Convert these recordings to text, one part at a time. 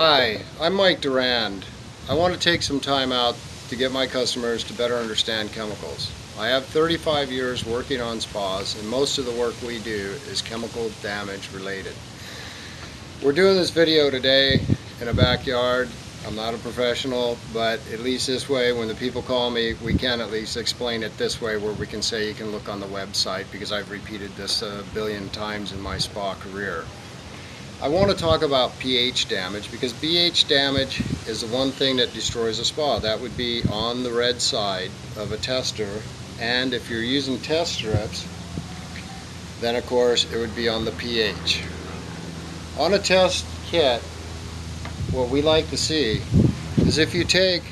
Hi, I'm Mike Durand. I want to take some time out to get my customers to better understand chemicals. I have 35 years working on spas, and most of the work we do is chemical damage related. We're doing this video today in a backyard. I'm not a professional, but at least this way, when the people call me, we can at least explain it this way, where we can say you can look on the website, because I've repeated this a billion times in my spa career. I want to talk about pH damage, because pH damage is the one thing that destroys a spa. That would be on the red side of a tester, and if you're using test strips, then of course it would be on the pH. On a test kit, what we like to see is if you take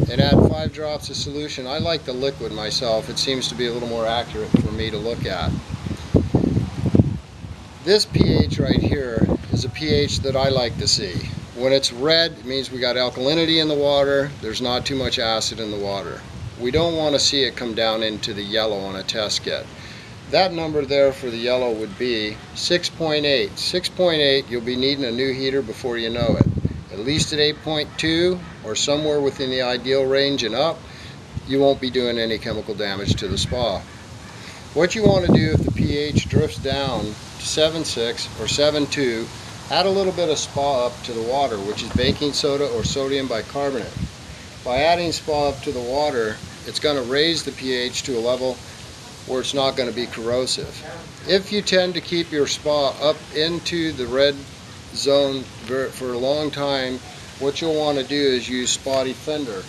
and add 5 drops of solution. I like the liquid myself. It seems to be a little more accurate for me to look at. This pH right here is a pH that I like to see. When it's red, it means we got alkalinity in the water. There's not too much acid in the water. We don't want to see it come down into the yellow on a test kit. That number there for the yellow would be 6.8. 6.8, you'll be needing a new heater before you know it. At least at 8.2 or somewhere within the ideal range and up, you won't be doing any chemical damage to the spa. What you want to do if the pH drifts down to 7.6 or 7.2, add a little bit of spa up to the water, which is baking soda or sodium bicarbonate. By adding spa up to the water, it's going to raise the pH to a level where it's not going to be corrosive. If you tend to keep your spa up into the red zone for a long time, what you'll want to do is use Spa Defender.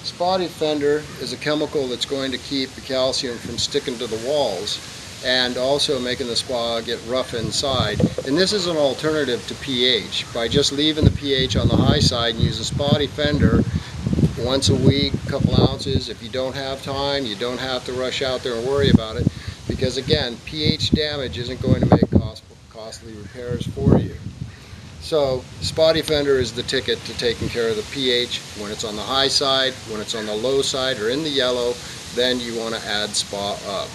Spa Defender is a chemical that's going to keep the calcium from sticking to the walls and also making the spa get rough inside. And this is an alternative to pH. By just leaving the pH on the high side and using Spa Defender once a week, a couple ounces. If you don't have time, you don't have to rush out there and worry about it, because again, pH damage isn't going to make costly repairs for you. So Spa Defender is the ticket to taking care of the pH. When it's on the high side, when it's on the low side or in the yellow, then you want to add spa up.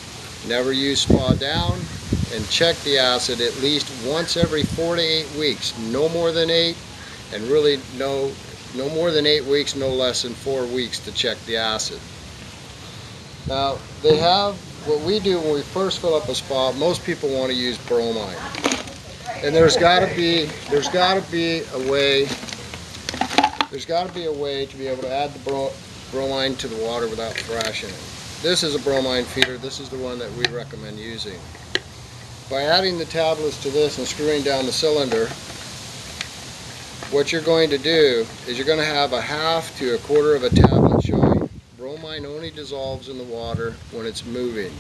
Never use spa down, and check the acid at least once every 4 to 8 weeks. No more than 8, and really no more than 8 weeks, no less than 4 weeks to check the acid. Now they have, what we do when we first fill up a spa, most people want to use bromine. And there's got to be a way to be able to add the bromine to the water without thrashing it. This is a bromine feeder. This is the one that we recommend using. By adding the tablets to this and screwing down the cylinder, what you're going to do is you're going to have a half to a quarter of a tablet showing. Bromine only dissolves in the water when it's moving.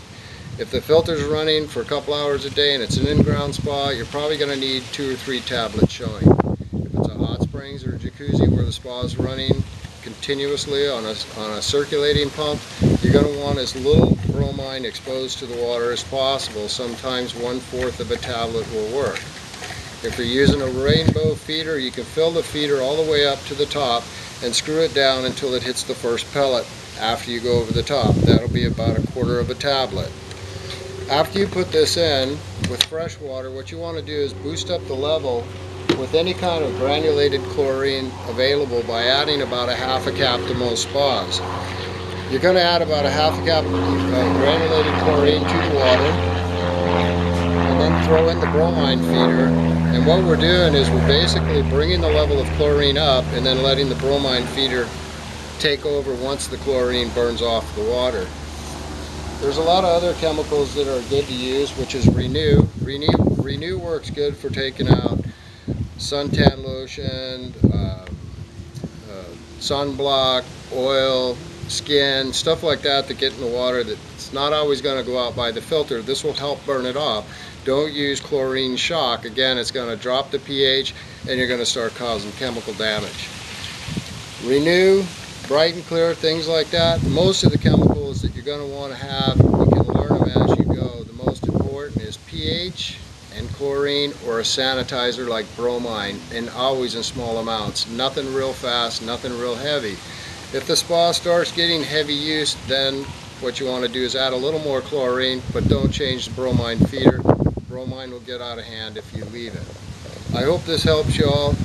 If the filter's running for a couple hours a day and it's an in-ground spa, you're probably going to need 2 or 3 tablets showing. If it's a hot springs or a jacuzzi where the spa is running continuously on a circulating pump, you're going to want as little bromine exposed to the water as possible. Sometimes 1/4 of a tablet will work. If you're using a rainbow feeder, you can fill the feeder all the way up to the top and screw it down until it hits the first pellet after you go over the top. That'll be about 1/4 of a tablet. After you put this in with fresh water, what you want to do is boost up the level with any kind of granulated chlorine available by adding about 1/2 cap to most spas. You're going to add about 1/2 cap of granulated chlorine to the water, and then throw in the bromine feeder. And what we're doing is we're basically bringing the level of chlorine up and then letting the bromine feeder take over once the chlorine burns off the water. There's a lot of other chemicals that are good to use, which is Renew. Renew works good for taking out suntan lotion, sunblock, oil, skin, stuff like that get in the water that's not always going to go out by the filter. This will help burn it off. Don't use chlorine shock. Again, it's going to drop the pH and you're going to start causing chemical damage. Renew, Bright and Clear, things like that. Most of the chemicals that you're going to want to have, you can learn them as you go. The most important is pH and chlorine, or a sanitizer like bromine, and always in small amounts. Nothing real fast, nothing real heavy. If the spa starts getting heavy use, then what you want to do is add a little more chlorine, but don't change the bromine feeder. Bromine will get out of hand if you leave it. I hope this helps you all.